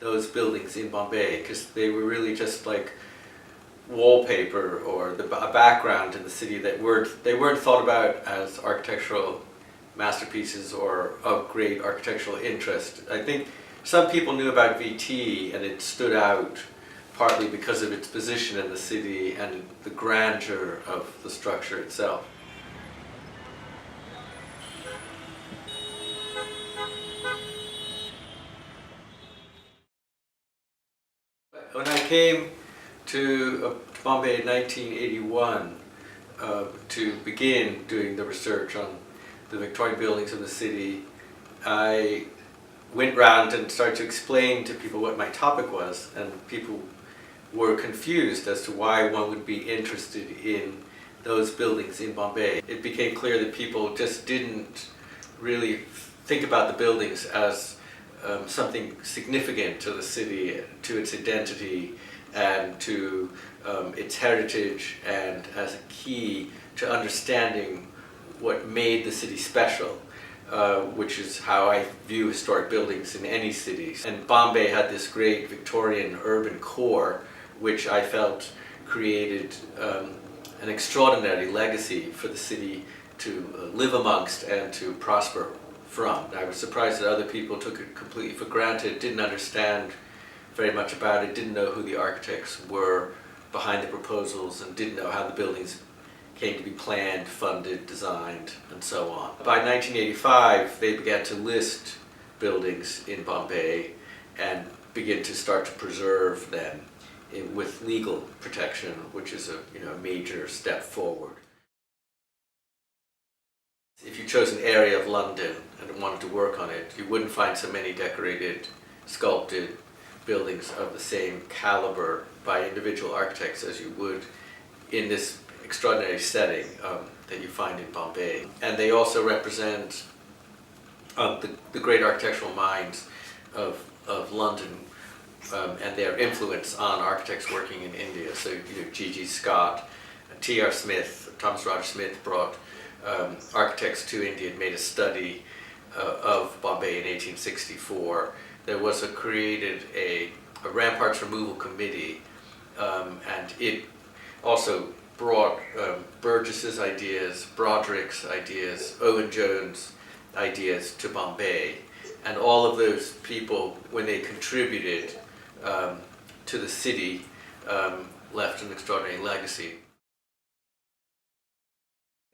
those buildings in Bombay, because they were really just like wallpaper or a background in the city that they weren't thought about as architectural masterpieces or of great architectural interest. I think some people knew about VT and it stood out partly because of its position in the city and the grandeur of the structure itself. When I came to Bombay in 1981 to begin doing the research on the Victorian buildings of the city, I went round and started to explain to people what my topic was, and people were confused as to why one would be interested in those buildings in Bombay. It became clear that people just didn't really think about the buildings as something significant to the city, to its identity, and to its heritage, and as a key to understanding what made the city special, which is how I view historic buildings in any city. And Bombay had this great Victorian urban core, which I felt created an extraordinary legacy for the city to live amongst and to prosper from. I was surprised that other people took it completely for granted, didn't understand very much about it, didn't know who the architects were behind the proposals, and didn't know how the buildings came to be planned, funded, designed, and so on. By 1985, they began to list buildings in Bombay and begin to start to preserve them with legal protection, which is a major step forward. If you chose an area of London and wanted to work on it, you wouldn't find so many decorated, sculpted buildings of the same caliber by individual architects as you would in this extraordinary setting that you find in Bombay. And they also represent the great architectural minds of London and their influence on architects working in India. So G.G. Scott, T.R. Smith, Thomas Roger Smith brought architects to India and made a study of Bombay in 1864. There was created a ramparts removal committee, and it also brought Burgess's ideas, Broderick's ideas, Owen Jones' ideas to Bombay. And all of those people, when they contributed to the city, left an extraordinary legacy.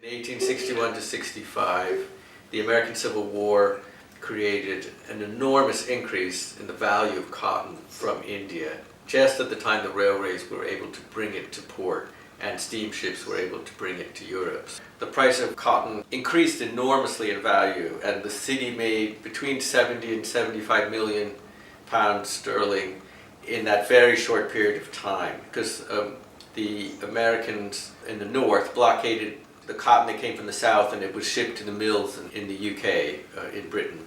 In 1861 to 65, the American Civil War created an enormous increase in the value of cotton from India, just at the time the railways were able to bring it to port and steamships were able to bring it to Europe. The price of cotton increased enormously in value, and the city made between 70 and 75 million pounds sterling in that very short period of time, because the Americans in the north blockaded the cotton that came from the south, and it was shipped to the mills in the UK, in Britain,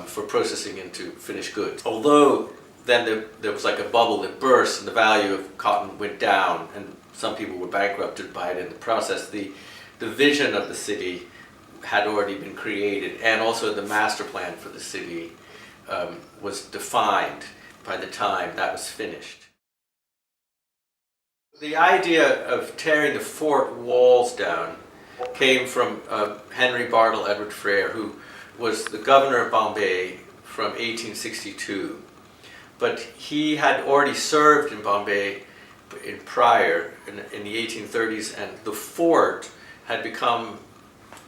for processing into finished goods. Although then there was like a bubble that burst and the value of cotton went down, and some people were bankrupted by it in the process. The vision of the city had already been created, and also the master plan for the city was defined by the time that was finished. The idea of tearing the fort walls down came from Henry Bartle Edward Frere, who was the governor of Bombay from 1862. But he had already served in Bombay in the 1830s, and the fort had become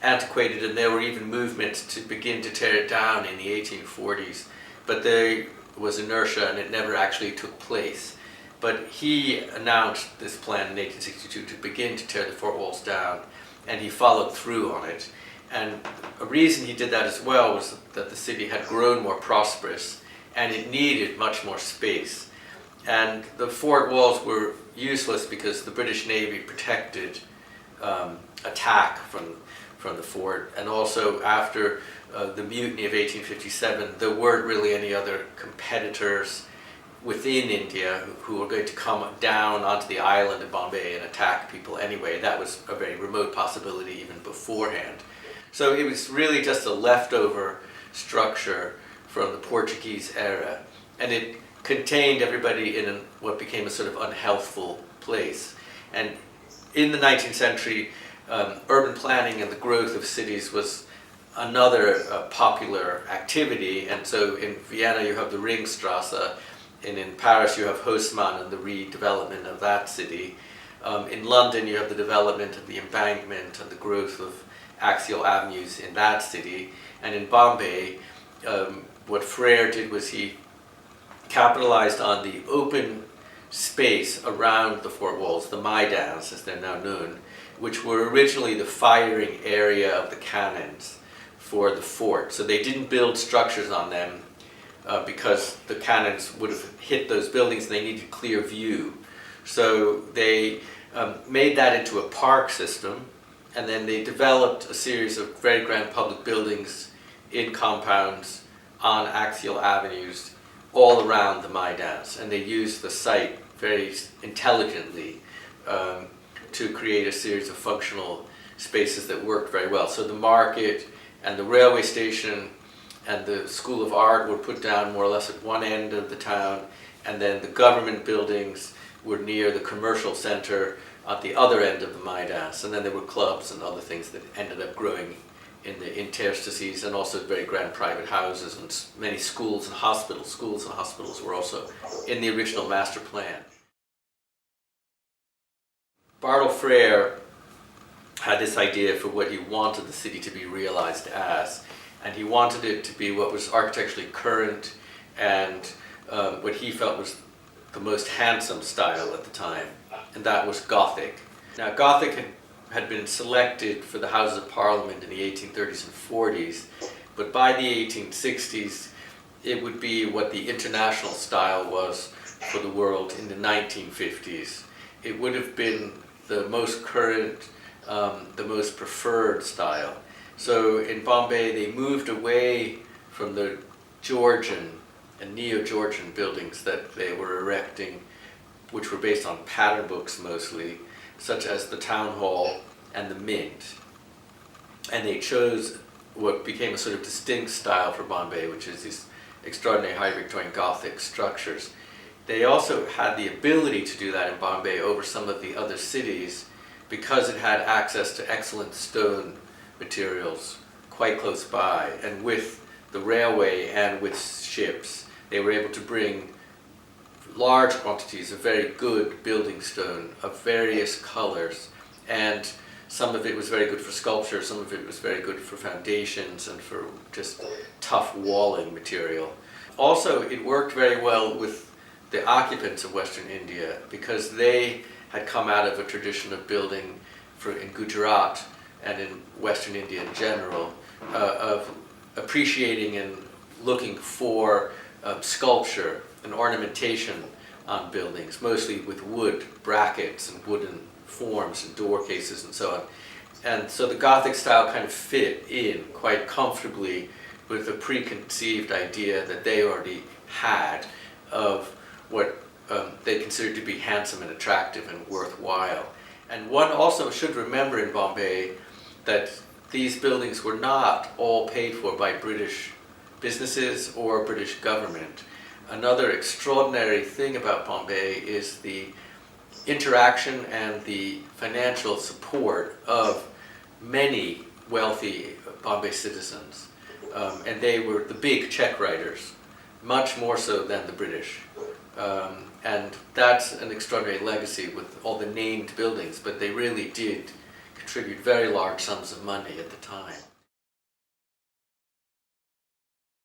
antiquated, and there were even movements to begin to tear it down in the 1840s. But there was inertia, and it never actually took place. But he announced this plan in 1862 to begin to tear the fort walls down, and he followed through on it. And a reason he did that as well was that the city had grown more prosperous, and it needed much more space. And the fort walls were useless because the British Navy protected attack from the fort. And also after the mutiny of 1857, there weren't really any other competitors within India who were going to come down onto the island of Bombay and attack people anyway. That was a very remote possibility even beforehand. So it was really just a leftover structure from the Portuguese era. And it contained everybody in what became a sort of unhealthful place. And in the 19th century, urban planning and the growth of cities was another popular activity. And so in Vienna you have the Ringstrasse, and in Paris you have Haussmann and the redevelopment of that city. In London you have the development of the embankment and the growth of axial avenues in that city. And in Bombay, what Frere did was he capitalized on the open space around the fort walls, the Maidans as they're now known, which were originally the firing area of the cannons for the fort. So they didn't build structures on them because the cannons would have hit those buildings and they needed clear view. So they made that into a park system, and then they developed a series of very grand public buildings in compounds on axial avenues all around the Maidans, and they used the site very intelligently to create a series of functional spaces that worked very well. So the market and the railway station and the School of Art were put down more or less at one end of the town, and then the government buildings were near the commercial center at the other end of the Maidans, and then there were clubs and other things that ended up growing in the interstices, and also very grand private houses and many schools and hospitals. Schools and hospitals were also in the original master plan. Bartle Frere had this idea for what he wanted the city to be realized as, and he wanted it to be what was architecturally current and what he felt was the most handsome style at the time, and that was Gothic. Now, Gothic had been selected for the Houses of Parliament in the 1830s and 40s, but by the 1860s it would be what the international style was for the world in the 1950s. It would have been the most current, the most preferred style. So in Bombay they moved away from the Georgian and Neo-Georgian buildings that they were erecting, which were based on pattern books mostly, such as the Town Hall and the Mint. And they chose what became a sort of distinct style for Bombay, which is these extraordinary high Victorian Gothic structures. They also had the ability to do that in Bombay over some of the other cities because it had access to excellent stone materials quite close by, and with the railway and with ships they were able to bring large quantities of very good building stone of various colors, and some of it was very good for sculpture, some of it was very good for foundations and for just tough walling material. Also, it worked very well with the occupants of Western India because they had come out of a tradition of building in Gujarat and in Western India in general, of appreciating and looking for sculpture and ornamentation on buildings, mostly with wood brackets and wooden forms and door cases and so on. And so the Gothic style kind of fit in quite comfortably with the preconceived idea that they already had of what they considered to be handsome and attractive and worthwhile. And one also should remember in Bombay that these buildings were not all paid for by British businesses or British government. Another extraordinary thing about Bombay is the interaction and the financial support of many wealthy Bombay citizens. And they were the big check writers, much more so than the British. And that's an extraordinary legacy with all the named buildings, but they really did contribute very large sums of money at the time.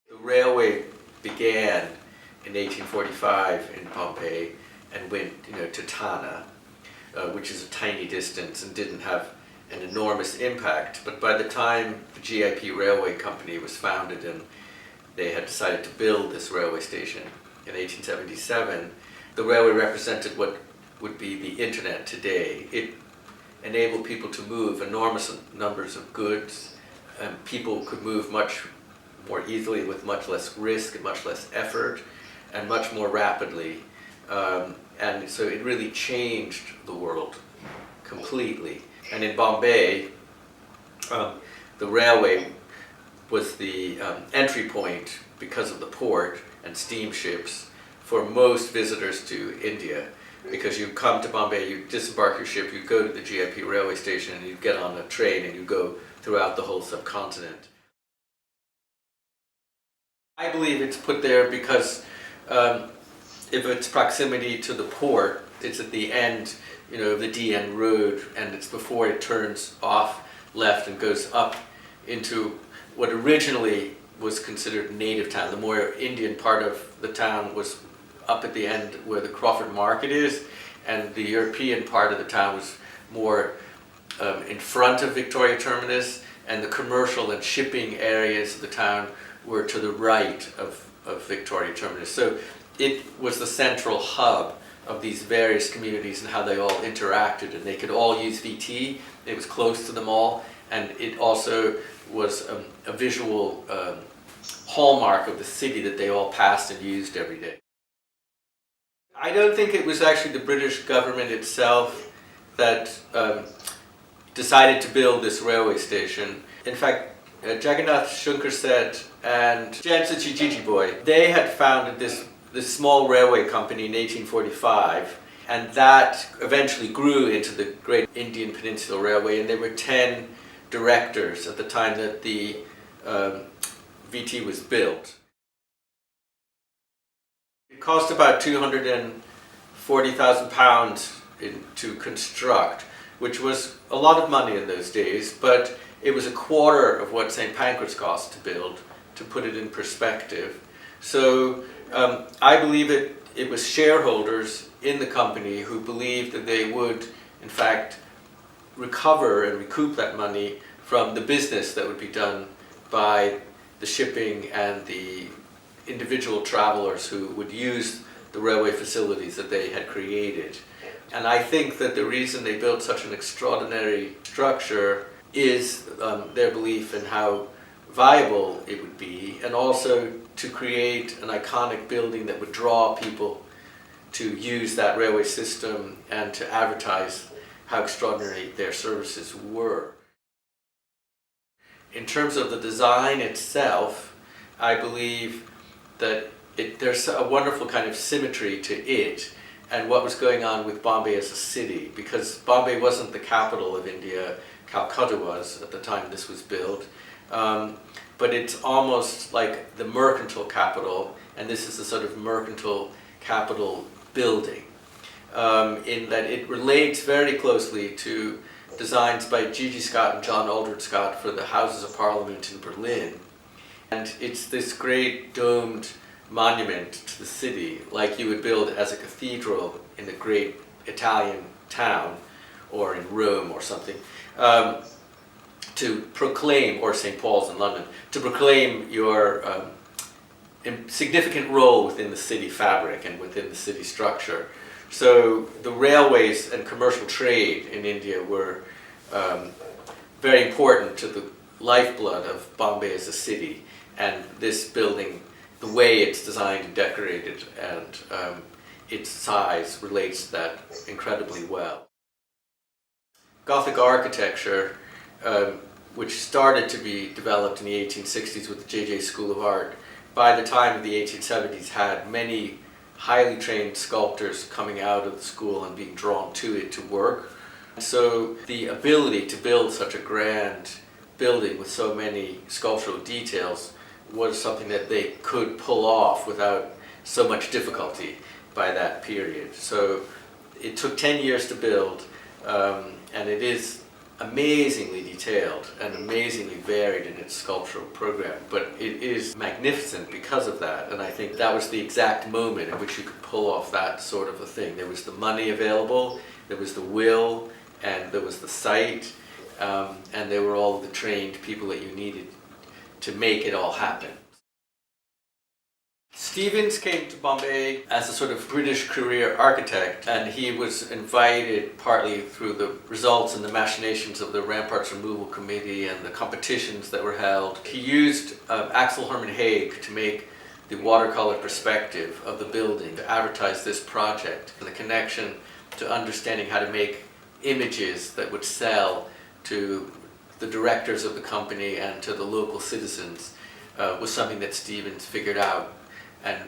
The railway began in 1845 in Bombay and went to Thane, which is a tiny distance and didn't have an enormous impact. But by the time the GIP Railway Company was founded and they had decided to build this railway station in 1877, the railway represented what would be the internet today. It enabled people to move enormous numbers of goods, and people could move much more easily with much less risk and much less effort and much more rapidly. And so it really changed the world completely. And in Bombay, the railway was the entry point, because of the port and steamships, for most visitors to India, because you come to Bombay, you disembark your ship, you go to the GIP railway station, and you get on a train and you go throughout the whole subcontinent. I believe it's put there because if its proximity to the port, it's at the end, of the DN road, and it's before it turns off left and goes up into what originally was considered native town. The more Indian part of the town was up at the end where the Crawford Market is, and the European part of the town was more in front of Victoria Terminus, and the commercial and shipping areas of the town were to the right of Victoria Terminus. So it was the central hub of these various communities and how they all interacted, and they could all use VT. It was close to them all, and it also was a visual hallmark of the city that they all passed and used every day. I don't think it was actually the British government itself that decided to build this railway station. In fact, Jagannath Shunkarset and Jansachi Jijiboy, they had founded this small railway company in 1845, and that eventually grew into the Great Indian Peninsula Railway, and there were 10 directors at the time that the VT was built. It cost about £240,000 to construct, which was a lot of money in those days, but it was a quarter of what St. Pancras cost to build, to put it in perspective. So I believe it was shareholders in the company who believed that they would, in fact, recover and recoup that money from the business that would be done by the shipping and the individual travelers who would use the railway facilities that they had created. And I think that the reason they built such an extraordinary structure is their belief in how viable it would be, and also to create an iconic building that would draw people to use that railway system and to advertise how extraordinary their services were. In terms of the design itself, I believe that there's a wonderful kind of symmetry to it and what was going on with Bombay as a city, because Bombay wasn't the capital of India. Calcutta was at the time this was built, but it's almost like the mercantile capital, and this is a sort of mercantile capital building, in that it relates very closely to designs by Gigi Scott and John Aldred Scott for the Houses of Parliament in Berlin. And it's this great domed monument to the city, like you would build as a cathedral in a great Italian town, or in Rome or something, to proclaim, or St. Paul's in London, to proclaim your significant role within the city fabric and within the city structure. So the railways and commercial trade in India were very important to the lifeblood of Bombay as a city, and this building, the way it's designed and decorated and its size relates to that incredibly well. Gothic architecture, which started to be developed in the 1860s with the J.J. School of Art, by the time of the 1870s had many highly trained sculptors coming out of the school and being drawn to it to work. So the ability to build such a grand building with so many sculptural details was something that they could pull off without so much difficulty by that period. So it took 10 years to build, and it is amazingly detailed and amazingly varied in its sculptural program, but it is magnificent because of that, and I think that was the exact moment in which you could pull off that sort of a thing. There was the money available, there was the will, and there was the site, and there were all of the trained people that you needed to make it all happen. Stevens came to Bombay as a sort of British career architect, and he was invited partly through the results and the machinations of the Ramparts Removal Committee and the competitions that were held. He used Axel Herman Haig to make the watercolor perspective of the building to advertise this project, and the connection to understanding how to make images that would sell to the directors of the company and to the local citizens was something that Stevens figured out and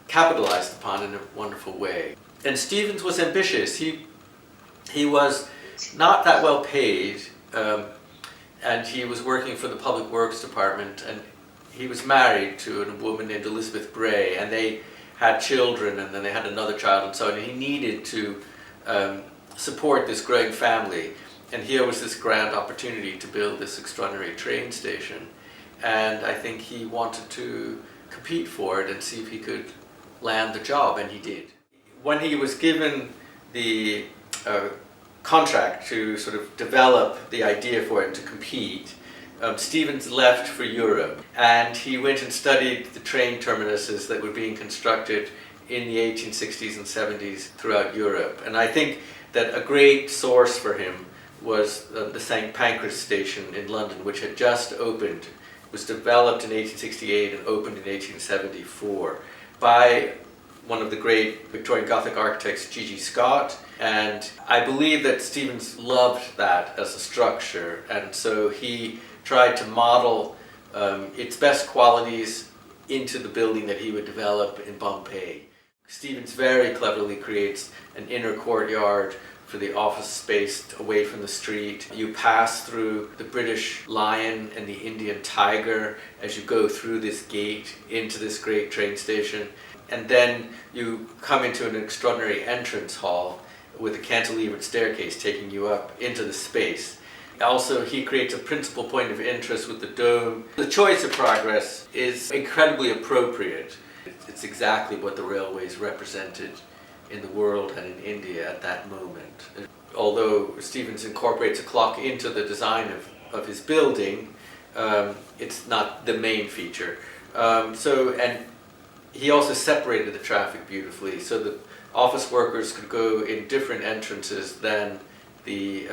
capitalized upon in a wonderful way. And Stevens was ambitious. He was not that well paid, and he was working for the Public Works Department, and he was married to a woman named Elizabeth Bray, and they had children, and then they had another child and so on, and he needed to support this growing family. And here was this grand opportunity to build this extraordinary train station, and I think he wanted to compete for it and see if he could land the job, and he did. When he was given the contract to sort of develop the idea for it and to compete, Stevens left for Europe, and he went and studied the train terminuses that were being constructed in the 1860s and 70s throughout Europe. And I think that a great source for him was the St. Pancras station in London, which had just opened. It was developed in 1868 and opened in 1874 by one of the great Victorian Gothic architects, G.G. Scott. And I believe that Stevens loved that as a structure, and so he tried to model its best qualities into the building that he would develop in Bombay. Stevens very cleverly creates an inner courtyard for the office space away from the street. You pass through the British Lion and the Indian Tiger as you go through this gate into this great train station. And then you come into an extraordinary entrance hall with a cantilevered staircase taking you up into the space. Also, he creates a principal point of interest with the dome. The choice of progress is incredibly appropriate. It's exactly what the railways represented in the world and in India at that moment. Although Stevens incorporates a clock into the design of his building, it's not the main feature. And he also separated the traffic beautifully, so that office workers could go in different entrances than the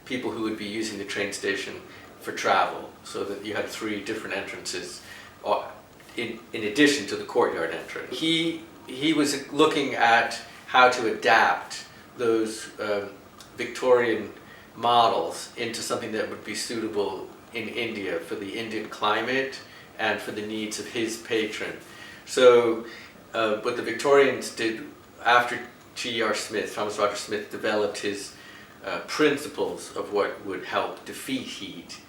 people who would be using the train station for travel, so that you had 3 different entrances in addition to the courtyard entrance. He was looking at how to adapt those Victorian models into something that would be suitable in India for the Indian climate and for the needs of his patron. So what the Victorians did after T.R. Smith, Thomas Roger Smith, developed his principles of what would help defeat heat,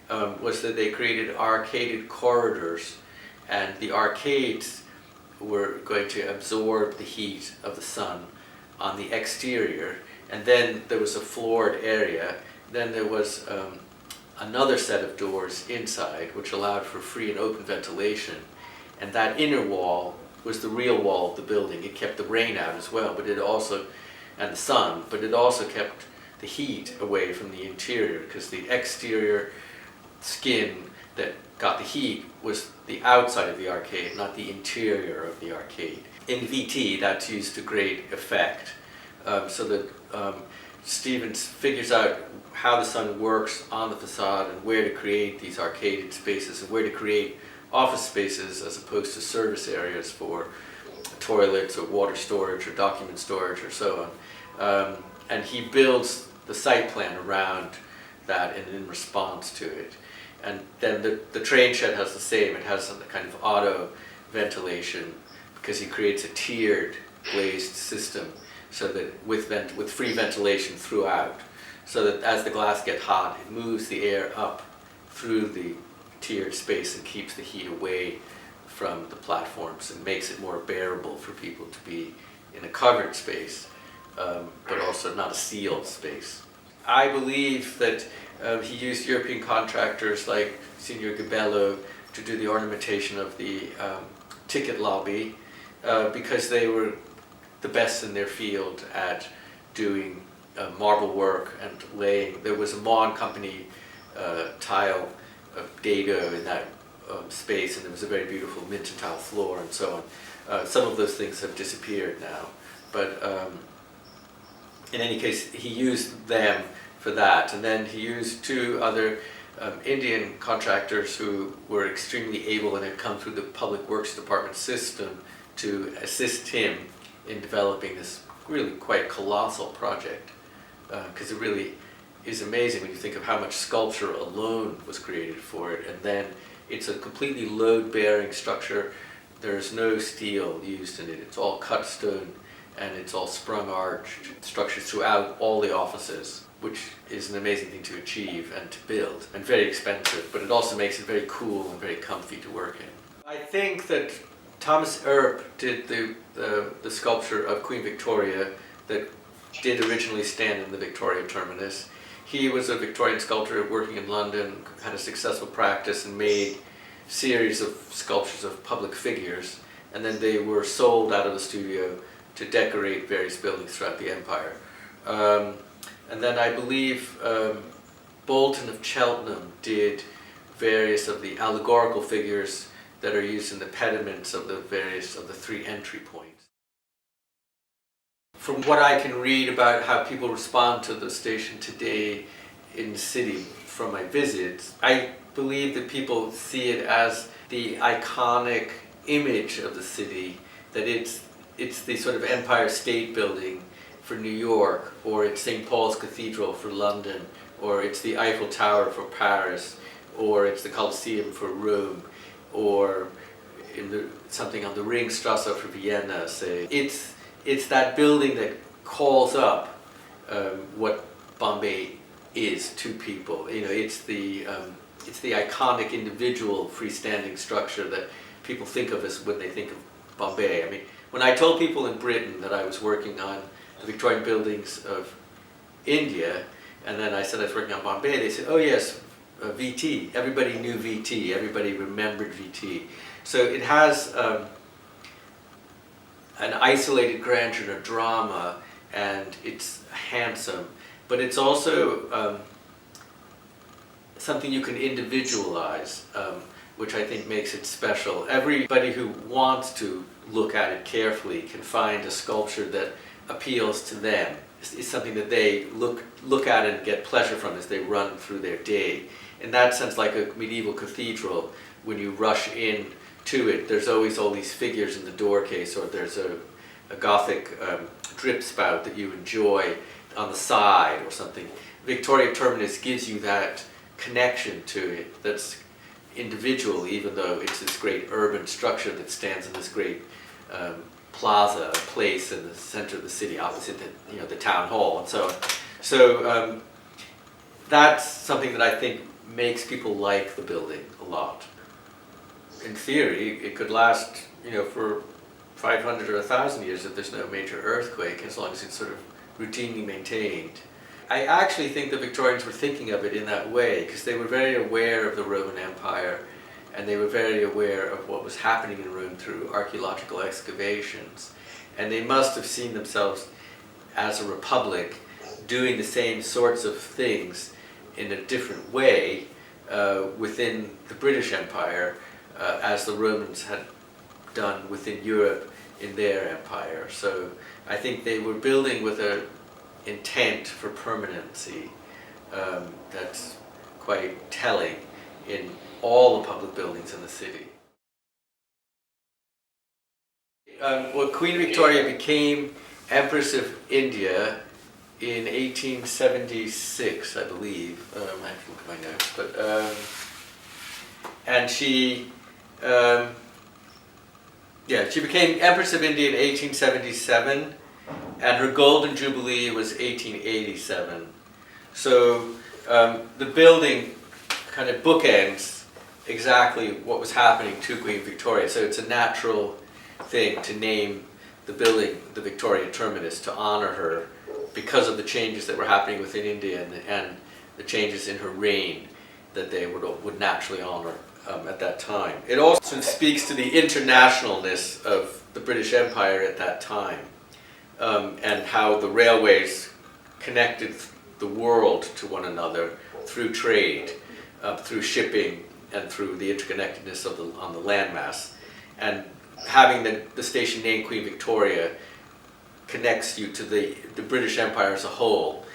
was that they created arcaded corridors, and the arcades were going to absorb the heat of the sun on the exterior, and then there was a floored area. Then there was another set of doors inside which allowed for free and open ventilation, and that inner wall was the real wall of the building. It kept the rain out as well, but it also, and the sun, but it also kept the heat away from the interior, because the exterior skin that got the heat was the outside of the arcade, not the interior of the arcade. In VT, that's used to great effect, so that Stevens figures out how the sun works on the facade and where to create these arcaded spaces and where to create office spaces as opposed to service areas for toilets or water storage or document storage or so on. And he builds the site plan around that and in response to it. And then the train shed has the same. It has some kind of auto ventilation because he creates a tiered glazed system so that with free ventilation throughout, so that as the glass gets hot, it moves the air up through the tiered space and keeps the heat away from the platforms and makes it more bearable for people to be in a covered space, but also not a sealed space. I believe that he used European contractors like Signor Gabello to do the ornamentation of the ticket lobby because they were the best in their field at doing marble work and laying. There was a Mon company tile dado in that space, and there was a very beautiful mercantile floor and so on. Some of those things have disappeared now, but in any case, he used them for that. And then he used 2 other Indian contractors who were extremely able and had come through the Public Works Department system to assist him in developing this really quite colossal project, because it really is amazing when you think of how much sculpture alone was created for it, and then it's a completely load-bearing structure There's no steel used in it. It's all cut stone and it's all sprung arched structures throughout all the offices, which is an amazing thing to achieve and to build, and very expensive, but it also makes it very cool and very comfy to work in. I think that Thomas Earp did the sculpture of Queen Victoria that did originally stand in the Victoria Terminus. He was a Victorian sculptor working in London, had a successful practice and made a series of sculptures of public figures, and then they were sold out of the studio to decorate various buildings throughout the empire. And then I believe Bolton of Cheltenham did various of the allegorical figures that are used in the pediments of the three entry points. From what I can read about how people respond to the station today in the city from my visits, I believe that people see it as the iconic image of the city, that it's the sort of Empire State Building for New York, or it's St. Paul's Cathedral for London, or it's the Eiffel Tower for Paris, or it's the Colosseum for Rome, or something on the Ringstrasse for Vienna, say. It's that building that calls up what Bombay is to people. You know, it's the iconic individual freestanding structure that people think of as when they think of Bombay. I mean, when I told people in Britain that I was working on the Victorian buildings of India, and then I said I was working on Bombay, they said, oh yes, VT. Everybody knew VT, everybody remembered VT. So it has an isolated grandeur and a drama, and it's handsome, but it's also something you can individualize, which I think makes it special. Everybody who wants to look at it carefully can find a sculpture that appeals to them. It's something that they look at and get pleasure from as they run through their day. In that sense, like a medieval cathedral, when you rush in to it, there's always all these figures in the door case, or there's a Gothic drip spout that you enjoy on the side or something. Victoria Terminus gives you that connection to it that's individual, even though it's this great urban structure that stands in this great plaza, place in the center of the city, opposite the town hall, and so on. So that's something that I think makes people like the building a lot. In theory, it could last, for 500 or 1,000 years if there's no major earthquake, as long as it's sort of routinely maintained. I actually think the Victorians were thinking of it in that way, because they were very aware of the Roman Empire, and they were very aware of what was happening in Rome through archaeological excavations. And they must have seen themselves as a republic doing the same sorts of things in a different way within the British Empire as the Romans had done within Europe in their empire. So I think they were building with an intent for permanency that's quite telling in all the public buildings in the city. Well, Queen Victoria became Empress of India in 1876, I believe. I have to look at my notes, but and she became Empress of India in 1877, and her Golden Jubilee was 1887. So the building kind of bookends exactly what was happening to Queen Victoria. So it's a natural thing to name the building the Victoria Terminus, to honor her because of the changes that were happening within India and the changes in her reign that they would naturally honor at that time. It also speaks to the internationalness of the British Empire at that time, and how the railways connected the world to one another through trade, through shipping, and through the interconnectedness on the landmass. And having the station named Queen Victoria connects you to the British Empire as a whole,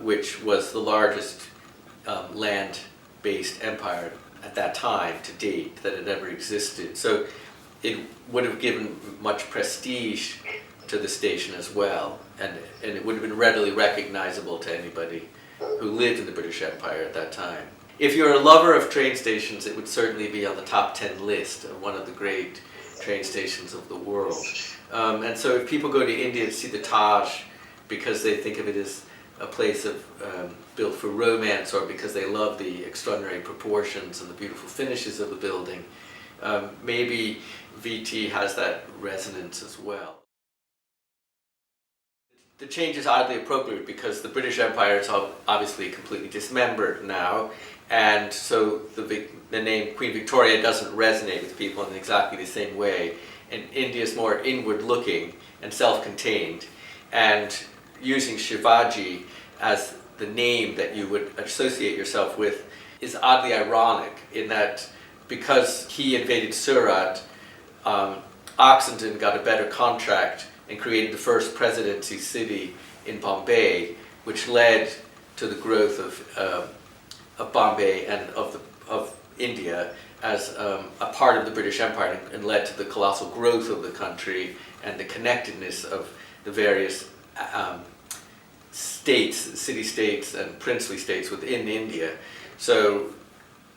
which was the largest land-based empire at that time to date that had ever existed. So it would have given much prestige to the station as well, and it would have been readily recognizable to anybody who lived in the British Empire at that time. If you're a lover of train stations, it would certainly be on the top 10 list of one of the great train stations of the world. And so if people go to India to see the Taj because they think of it as a place of built for romance, or because they love the extraordinary proportions and the beautiful finishes of the building, maybe VT has that resonance as well. The change is oddly appropriate because the British Empire is obviously completely dismembered now, and so the name Queen Victoria doesn't resonate with people in exactly the same way. And India is more inward-looking and self-contained, and using Shivaji as the name that you would associate yourself with is oddly ironic in that because he invaded Surat, Oxenden got a better contract and created the first presidency city in Bombay, which led to the growth of Bombay and of India as a part of the British Empire, and led to the colossal growth of the country and the connectedness of the various states, city-states and princely states within India. So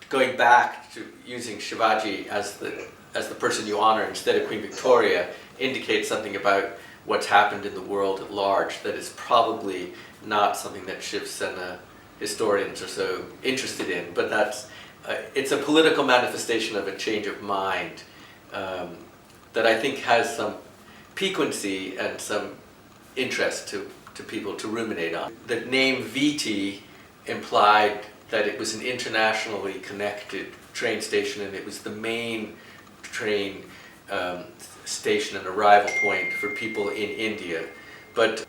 going back to using Shivaji as the person you honor instead of Queen Victoria indicates something about what's happened in the world at large that is probably not something that Shivs and historians are so interested in, but it's a political manifestation of a change of mind that I think has some piquancy and some interest to people to ruminate on. The name VT implied that it was an internationally connected train station, and it was the main train station and arrival point for people in India. But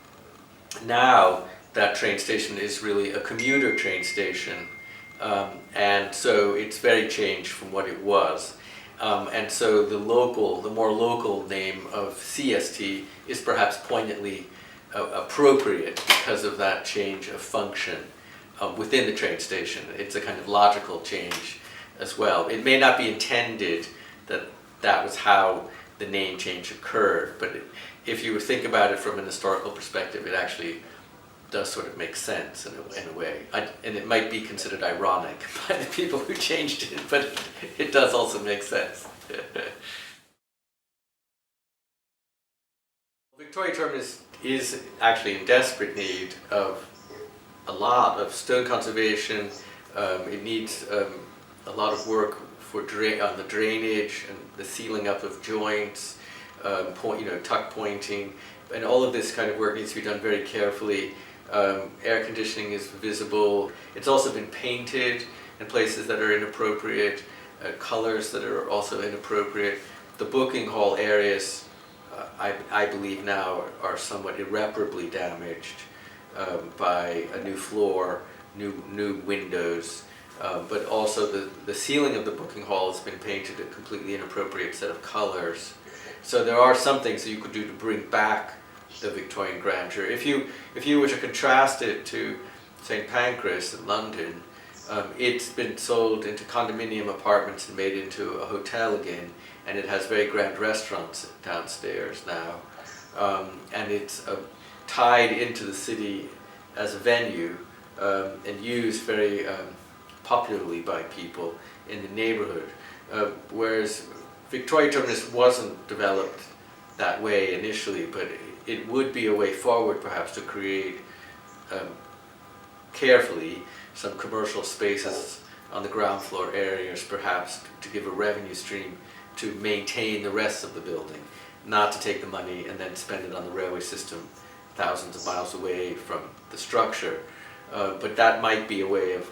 now that train station is really a commuter train station, and so it's very changed from what it was. And so the more local name of CST is perhaps poignantly appropriate because of that change of function within the train station. It's a kind of logical change as well. It may not be intended that was how the name change occurred, but if you think about it from an historical perspective, it actually does sort of make sense in a way. And it might be considered ironic by the people who changed it, but it does also make sense. Victoria Terminus is actually in desperate need of a lot of stone conservation. It needs a lot of work on the drainage and the sealing up of joints, tuck pointing, and all of this kind of work needs to be done very carefully. Air conditioning is visible. It's also been painted in places that are inappropriate, colors that are also inappropriate. The booking hall areas, I believe now, are somewhat irreparably damaged by a new floor, new windows, but also the ceiling of the booking hall has been painted a completely inappropriate set of colors. So there are some things that you could do to bring back the Victorian grandeur. If you were to contrast it to St Pancras in London, it's been sold into condominium apartments and made into a hotel again, and it has very grand restaurants downstairs now, and it's tied into the city as a venue and used very popularly by people in the neighborhood, whereas Victoria Terminus wasn't developed that way initially, but it would be a way forward perhaps to create carefully some commercial spaces on the ground floor areas, perhaps to give a revenue stream to maintain the rest of the building, not to take the money and then spend it on the railway system thousands of miles away from the structure. But that might be a way of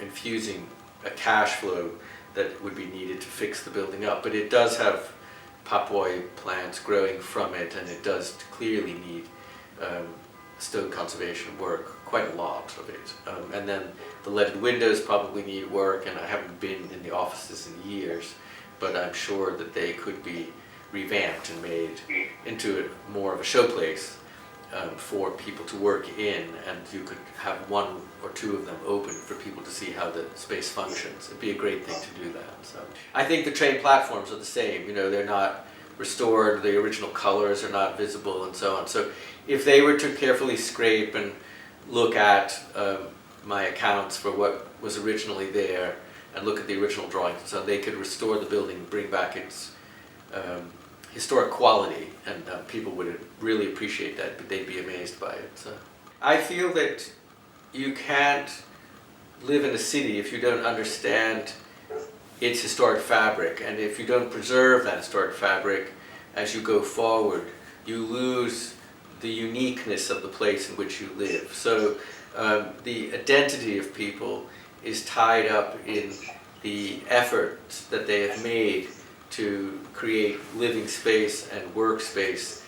infusing a cash flow that would be needed to fix the building up. But it does have papoi plants growing from it, and it does clearly need stone conservation work, quite a lot of it. And then the leaded windows probably need work, and I haven't been in the offices in years, but I'm sure that they could be revamped and made into more of a showplace for people to work in, and you could have one or two of them open for people to see how the space functions. It'd be a great thing to do that. So I think the train platforms are the same. They're not restored, the original colors are not visible, and so on. So if they were to carefully scrape and look at my accounts for what was originally there and look at the original drawings, so they could restore the building, bring back its historic quality, and people would really appreciate that, but they'd be amazed by it. So I feel that you can't live in a city if you don't understand its historic fabric, and if you don't preserve that historic fabric as you go forward, you lose the uniqueness of the place in which you live. So the identity of people is tied up in the efforts that they have made to create living space and workspace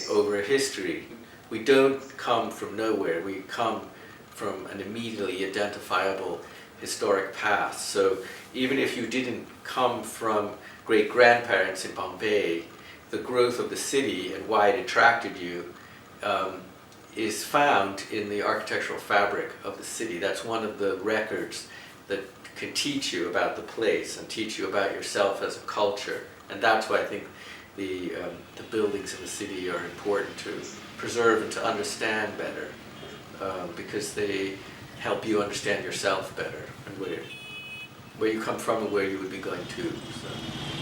over history. We don't come from nowhere, we come from an immediately identifiable historic past. So even if you didn't come from great-grandparents in Bombay, the growth of the city and why it attracted you is found in the architectural fabric of the city. That's one of the records that can teach you about the place and teach you about yourself as a culture. And that's why I think the buildings in the city are important to preserve and to understand better, because they help you understand yourself better and where you come from and where you would be going to. So.